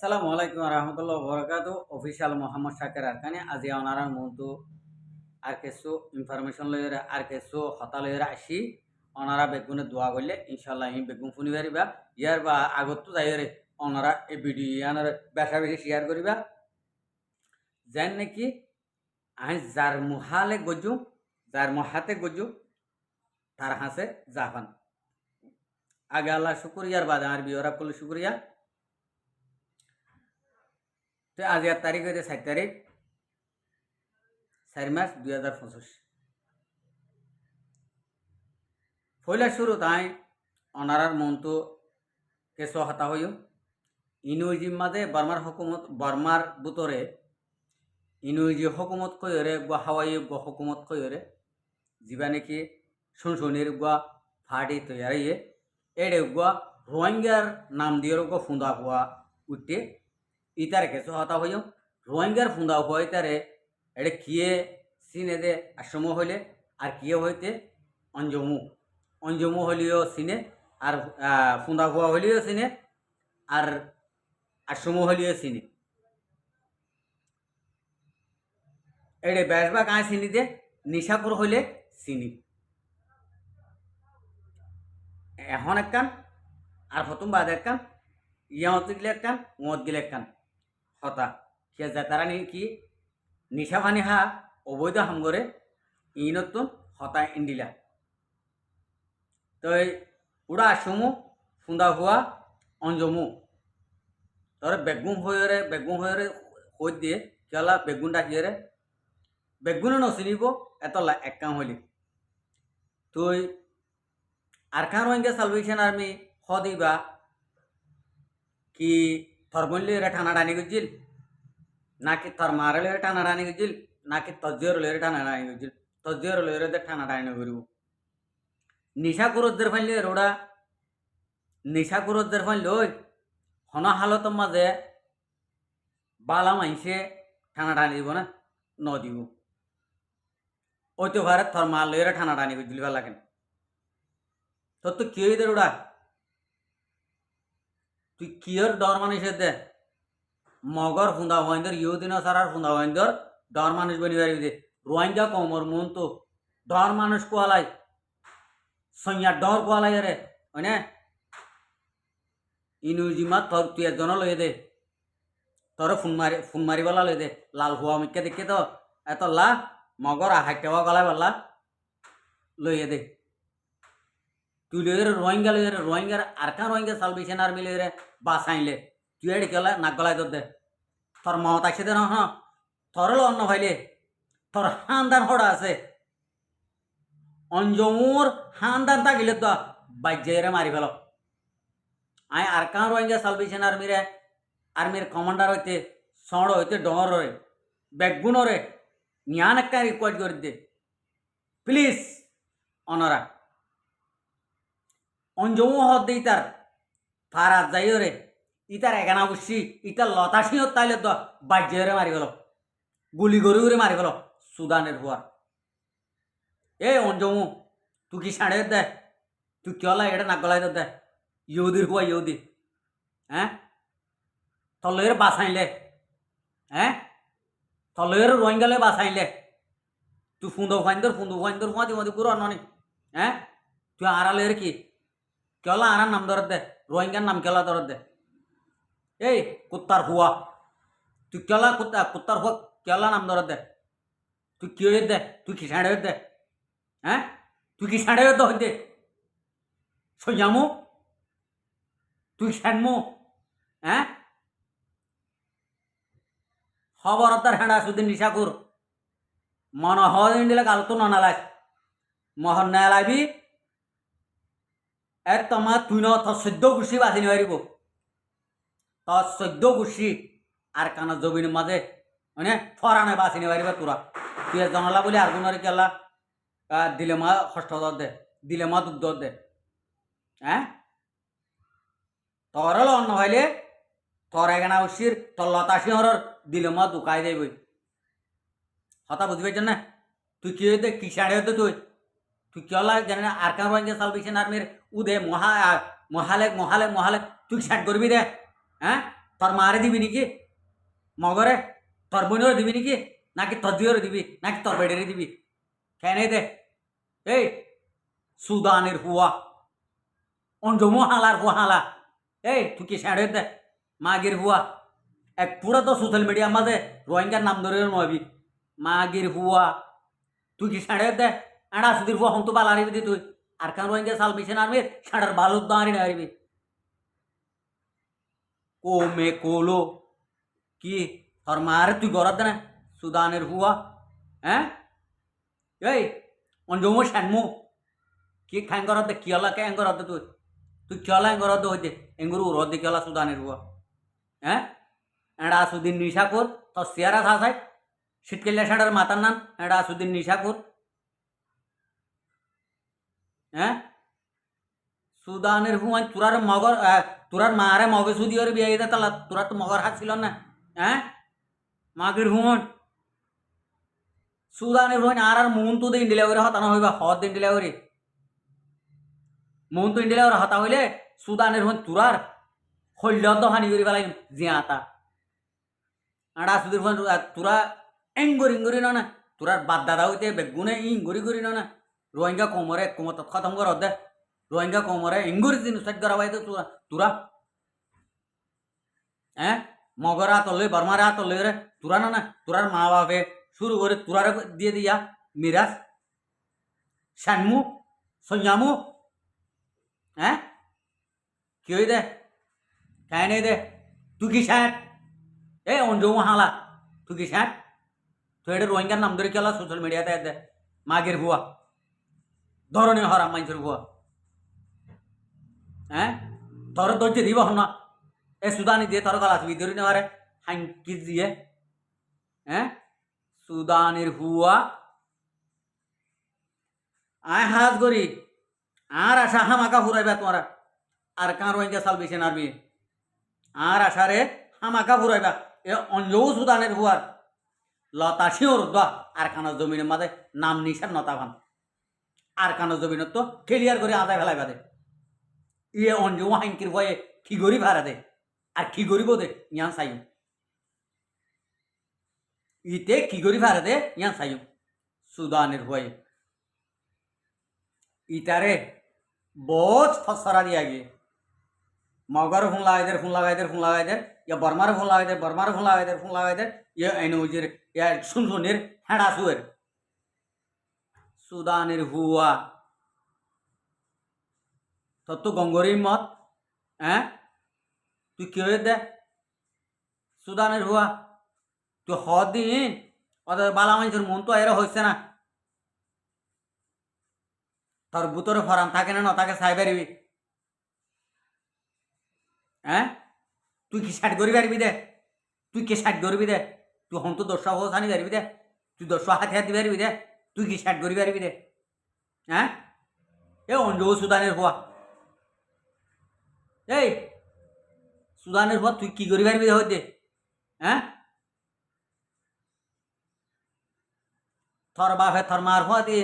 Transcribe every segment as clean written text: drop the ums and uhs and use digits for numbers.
আসসালামু আলাইকুম রহমতুল্লাহ বরকাত অফিসিয়াল মোহাম্মদ শাকের আরকানি আজি ওনারা মনটো আর কিছু ইনফরমেশন লইরে আর কিছু হতা লইরে আসি ওনারা বেগুনে দোয়া করলে ইনশাল্লাহ ই বেগুন শুনি পারিবা ইয়ার বা আগত তো যাইরে ওনারা এই ভিডিও ইয়ানোর বেশা বেশি শেয়ার করিবা যেন নাকি আমি যার মুহালে গজু যার মহাতে গজু তার হাসে জাপান আগে আল্লাহ শুক্রিয়ার বাদে আর বিয়রা করলে শুক্রিয়া তো আজ এর তারিখ হইতে 7 তারিখ 4 মার্চ 2025 পয়লা শুরু তাই অনারার মনটো কেসো হতা হইও ইনুইজির মাঝে বর্মার বুতরে ইনুইজি হকুমত কইরে গো হাওয়াই গো হকুমত কইরে যিবা নাকি শুনশুনির গো ফাড়ি তৈয়ারিয়ে এড়ে গো রোহিঙ্গার নাম দিয়ে গো ফুঁদা হওয়া উঠে ইতারে কেসো হতা হইও রোহিঙ্গার ফুঁদা হওয়া ইতারে এড়ে কিয়ে সিনে দে আশ্রম হইলে আর কিয়ে হইতে অঞ্জমু অঞ্জমু হলিও সিনে আর ফুঁদা হওয়া হলিও সিনে আর আশ্রম হলিও সিনে এড়ে বেশবা কাঁ চিনি দে নিশাপুর হইলে চিনি এখন একখান আর প্রথম বাদ একখান ইয়াত গিলে একখান ওত গিলে একখান হতা সে তারা কি নিশা ভানি হা অবৈধ হামগরে ইনতুন হতা ইন্ডিলা তো উড়া আসমু ফুন্দা হুয়া অঞ্জমু তোর বেগুন হয়ে হই দিয়ে কেলা বেগুনটা কিয়ে বেগুনও নচিনিব এতলা এক কাম হইলি তুই আরকান রোহিঙ্গা সালভেশন আর্মি দিবা কি থর বললি রে ঠানা ডানি গেছিল নাকি থর মারে লয়ে টানা ডানি গেছিল নাকি তজিয়র লয়ে টানা ডানি গেছিল তজিয়র লয়ে দে ঠানা ডানি করিব নিশা কুরদের ফাইলে রোডা নিশা কুরদের ফাইল লই হন হালত মাঝে বালা মাইসে ঠানা ডানি দিব না ন দিব ওই তো ভারত থর মাল লয়ে ঠানা ডানি গেছিল লাগেন তোর তো কি দে রোডা তুই কিয়র ডর মানুষের দে মগর ফুঁদা হইন্দর ইউদিন সারার ফুঁদা হইন্দর ডর মানুষ বলি পারবি দে রোহিঙ্গা কমর মন তো ডর মানুষ কোয়ালাই সৈয়া ডর কোয়ালাই রে হয়নে ইনুজিমা তোর তুই একজন লয়ে দে তোর ফোন মারিবালা লয়ে দে লাল হুয়া মিকে দেখে তো এত লা মগর হাইটেওয়া গলায় বললা লইয়ে দে তুই লইরে রোহিঙ্গা লইরে রোহিঙ্গার আর কান রোহিঙ্গা সালভেশন আর্মি লইরে বাস আইলে তুই এড়ে গেলা নাক গলায় তোর দে তোর মত আসে দে না তোর অন্য ভাইলে তোর হানদান হড়া আছে অঞ্জমুর হানদান থাকিলে তো বাজ্যেরে মারি ফেল আই আর কান রোহিঙ্গা সালভেশন আর্মির কমান্ডার হইতে সড় হইতে ডরে বেগুনরে জ্ঞান একটা রিকোয়েস্ট করে দে প্লিজ অনরা অঞ্জমু হদ দে ইতার ফারাত যাইও রে ইতার এগানা বসি ইতার লতাশিও তাইলে তো বাজ্যেরে মারি ফেল গুলি করে মারি ফেল সুদানের হুয়ার এ অঞ্জমু তুই কি সাড়ে দে তুই কিয়লা এটা নাক গলাই দে ইহুদির হুয়া ইহুদি হ্যাঁ তলের বাসাইলে হ্যাঁ তলের রোহিঙ্গালে বাসাইলে তুই ফুঁদো ফাইন্দর ফুঁদি মদি পুরো ননি হ্যাঁ তুই আড়ালের কি কেলা আনার নাম ধরত দে রোহিঙ্গার নাম কেলা ধরত দে এই কুত্তার হুয়া তুই কেলা কুত্তার হুয়া কেলা নাম ধরত দে তুই কি দে তুই কি সাড়ে দে হ্যাঁ তুই কি সাড়ে দে হইতে সইয়ামু তুই সানমু হ্যাঁ খবরদার হেঁড়া সুদিন নিশাকুর মন হদিন দিলে কাল তো নালাগ মহন নালাবি এর তোমার তুই তোর 14 গুছি বাঁচি নিবারিব তোর 14 গুছি আর কানা জমিন মাঝে মানে ফরানে বাঁচি নিবারিবা তোরা তুই জনালা বলে আর কোনারে কেলা দিলে মা কষ্ট দে দিলে মা দুধ দে হ্যাঁ তোর অন্য হইলে তোর এগানা উচির তোর লতা সিংহর দিলে মা দুকাই দেব হতা বুঝি পাইছ না তুই কি দে কি সাড়ে দে তুই কেলা জানি না আর কান রোহিঙ্গা সালভেশন আর্মির উদে মহালেক তুই সাইড করবি দে হ্যাঁ তোর মারে দিবি নাকি মগরে? তোর বোনেরও দিবি নাকি? নাকি তোর দিয়েরও দিবি? নাকি তোর বেডেরই দিবি? কেন দে? এই সুদানের হুয়া অঞ্জমু হালার হুয়া হালা, এই তুই কি স্যাঁড়ে দে মাগির হুয়া এক পুরা তো সোশ্যাল মিডিয়ার মাঝে রোহিঙ্গার নাম ধরে নবি মাগির হুয়া তুই কি স্যাঁড়ে দে এড়া সুদির হুয়া হম তো বাল হারিবি দি তুই আর কান রোহিঙ্গা সালভেশন আর্মির সাঁড়ার বালুক দাঁড়ি না হারিবি কো মে কোলো কি তোর মারে তুই গরত দে না সুদানের হুয়া হ্যাঁ এই অঞ্জমু শ্যানমু কি খাই গরত দে কিয়লা কে এঙ্গরত দে তুই কিয়লা এঙ্গরত দে হইতে এঙ্গুরু উরত দে কিয়লা সুদানের হুয়া হ্যাঁ এড়া আসুদ্দিন নিশাকুর তোর চেয়ারা থাকায় শীতকালিয়া ষাঁড়ার মাতার নাম এড়া আসুদ্দিন নিশাকুর হ্যাঁ সুদানের হুয়ান তোরার মগর তোরার মারে মগে সুদিওর বিয়ে দে তালা তোরা তো মগর হাত ছিল না হ্যাঁ মাগির হুমন সুদানের হুয়ান আর মন তো দিন দিলে ওরে হতানো হইবা হত দিন দিলে ওরে মন তো ইন্ডিলে ওরে হতা হইলে সুদানের হুয়ান তোরার শল্য হানি করি পেলাই জিয়াতা আড়া সুদির হুয়ান তোরা এঙ্গরি ইঙ্গরি না তোরার বাদ দাদা হইতে বেগুনে ইঙ্গরি করি না রোহিঙ্গা কোমরে কোমর খতম কর দে রোহিঙ্গা কোমরে ইঙ্গুরি দিন সেট করা বাইতে তোরা হ্যাঁ মগরা তলে বর্মারা তলে রে তোরা না তোরার মা বাপে শুরু করে তোরার দিয়ে দিয়া মিরাজ শানমু সঞ্জামু হ্যাঁ কি হই দে খাই নেই দে তুই কি স্যাট এ অঞ্জমু হালা তুই কি স্যাট তুই এটা রোহিঙ্গার নাম ধরে খেলা সোশ্যাল মিডিয়াতে দে মাগের ভুয়া ধরনের হরাম মানুষের ভুয়া হ্যাঁ তোর ধৈর্য দিব না এ সুদানি দিয়ে তোর গলা আসবি ধরি নেওয়ারে হাঙ্কি দিয়ে হ্যাঁ সুদানির হুয়া আয় হাজ করি আর আশা হামাকা ফুরাইবা তোমারা আর কার রোহিঙ্গা সালভেশন আর্মি আর আশারে হামাকা ফুরাইবা এ অঞ্জৌ সুদানের হুয়ার লতা শিওর দা আর কানার জমিনের মাঝে নাম নিশান নতা ভান আর কানার জমিনত তো ক্লিয়ার করে আদায় ফেলাইবা দে ইয়ে অঞ্জৌ হাঙ্কির ভয়ে কি গরি ভাড়া দে আর কি করিব দে ইয়ান চাইম ইতে কি করি ভাড়া দে ইয়ান চাইম সুদানের ভয়ে ইটারে বহুত ফসরা দিয়া গিয়ে মগর ফোন লাগাই দে ইয়া বর্মার ফোন লাগাই দে ইয়ে এনুজের ইয়া শুনশুনের হেঁড়া শুয়ের সুদানের হুয়া তোর তো গঙ্গরির মত হ্যাঁ তুই কি হয়ে দে সুদানের হুয়া তুই হদিন ওদের বালা মানুষের মন তো এরা হচ্ছে না তোর বুতরে ফরাম থাকে না থাকে চাই পারিবি হ্যাঁ তুই কি ষাট করি পারবি দে তুই কি ষাট করবি দে তুই হন তো 10 হোস আনি পারবি দে তুই 10 হাতে হাতে পারবি দে তুই কি ষাট করি পারবি দে হ্যাঁ এ অঞ্জ সুদানের হুয়া এই সুদানের হুয়া তুই কি করি পারবি দে হইতে হ্যাঁ তোর বাপে তোর মার হুয়া দিয়ে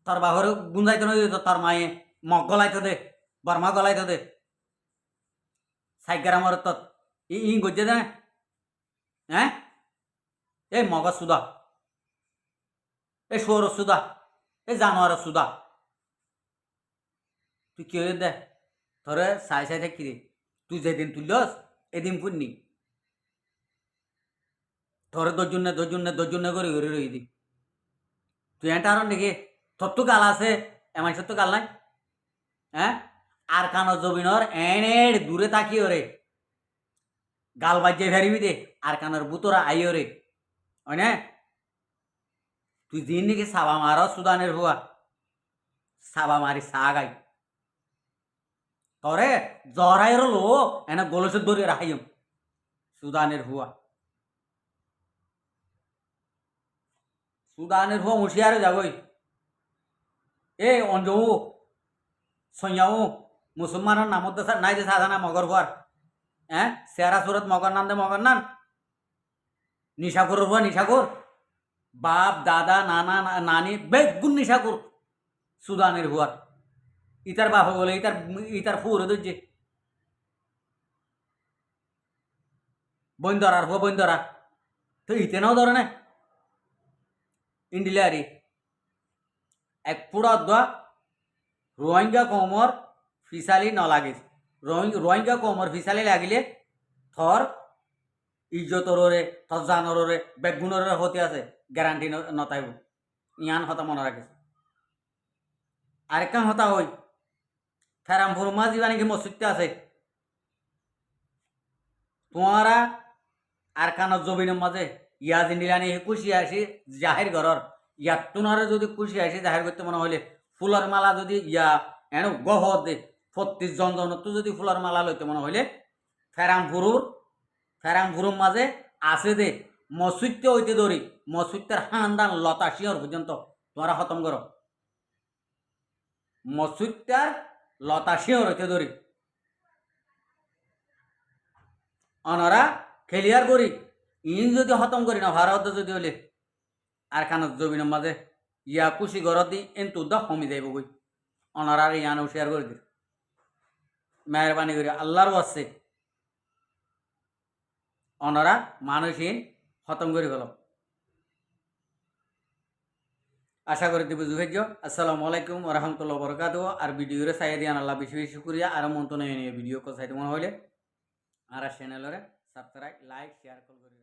তোর বাপের গুঞ্জাইতে নদী তোর মায়ে মগ গলাইতে দে বর্মা গলাইতে দে সাইকার আমার তত ই গজ্জে দে হ্যাঁ এই মগ সুদা এই শুয়োর সুদা এই জানোয়ার সুদা তুই কি হয়ে দে তোরে সাই সাই থাকি রে তুই যেদিন তুলস এদিন পুননি তোরে দর্জন্য করে ঘুরে রই দি তুই এটা আর নাকি তোর তো গাল আছে এমন তো গাল নাই হ্যাঁ আর কানো জবিনর এনে দূরে তাকিও রে গাল বাজ্যে ফেরিবি দে আর কানোর বুতরা আইও রে না তুই দিন নাকি সাবা মার সুদানের হুয়া সাবা মারি সাগাই তরে জরাই লো এনে গোলসে ধরে রাখাইম সুদানের হুয়া সুদানের হুয়া হুঁশিয়ারে যাবই এ অঞ্জৌ সঞ্জাও মুসলমানের নামত নাই যে সাধা না মগর হুয়ার হ্যাঁ সেরা সুরত মগর নাম দে মগর নাম নিশাকুরের হুয়া নিশাকুর বাপ দাদা নানা নানি বেগুন নিশাকুর সুদানের হুয়ার ইতার বাপ বলে ইতার ফুর ধরছে বইন ধরার হো বইন ধরা তো ইতেনাও ধরে না ইন্ডিলারি এক পুরা দোয়া রোহিঙ্গা কমর ফিসালি ন লাগিস রোহিঙ্গা কমর ফিসালি লাগিলে থর ইজ্জতরে থর জানরে বেগুনরে হতে আছে গ্যারান্টি নতাইব ইয়ান হতা মনে রাখিস আরেকটা হতা হই ফেরামপুর মাছ দিবা নাকি মসজিদটা আছে তোমারা আর কানত জমিনের মাঝে ইয়া জিন্দিলানি খুশি আসি জাহের ঘরর ইয়াত তোনারে যদি খুশি আসি জাহের করতে মনে হইলে ফুলের মালা যদি ইয়া এন গহ দে ৩৫ জন তো যদি ফুলের মালা লইতে মনে হইলে ফেরামপুরুর মাঝে আছে দে মসজিদতে হইতে ধরি মসজিদের হান্দান লতা শিয়র পর্যন্ত তোমরা খতম করো মসজিদটার লতা শিয়র হইতে ধরি অনরা খেলিয়ার করি ইন যদি খতম করি না ভারত যদি হলে আর কানত জমিনের মাঝে ইয়া খুশি ঘরত দি এন্তু দা কমি যাইব গই অনারার ইয়ানো শেয়ার করে দিন মেহরবানি করি আল্লাহর আছে অনারা মানুষহীন খতম করে গেল আশা করি তুমি বুঝেছ আসসালামু আলাইকুম রহমতুল্লাহ বরকাত আর ভিডিওরে চাই দিয়ান আল্লাহ বেশি বেশি করিয়া আর মন তো নেই ভিডিও চাইতে মনে হইলে আর চ্যানেলরে সাবস্ক্রাইব লাইক শেয়ার করি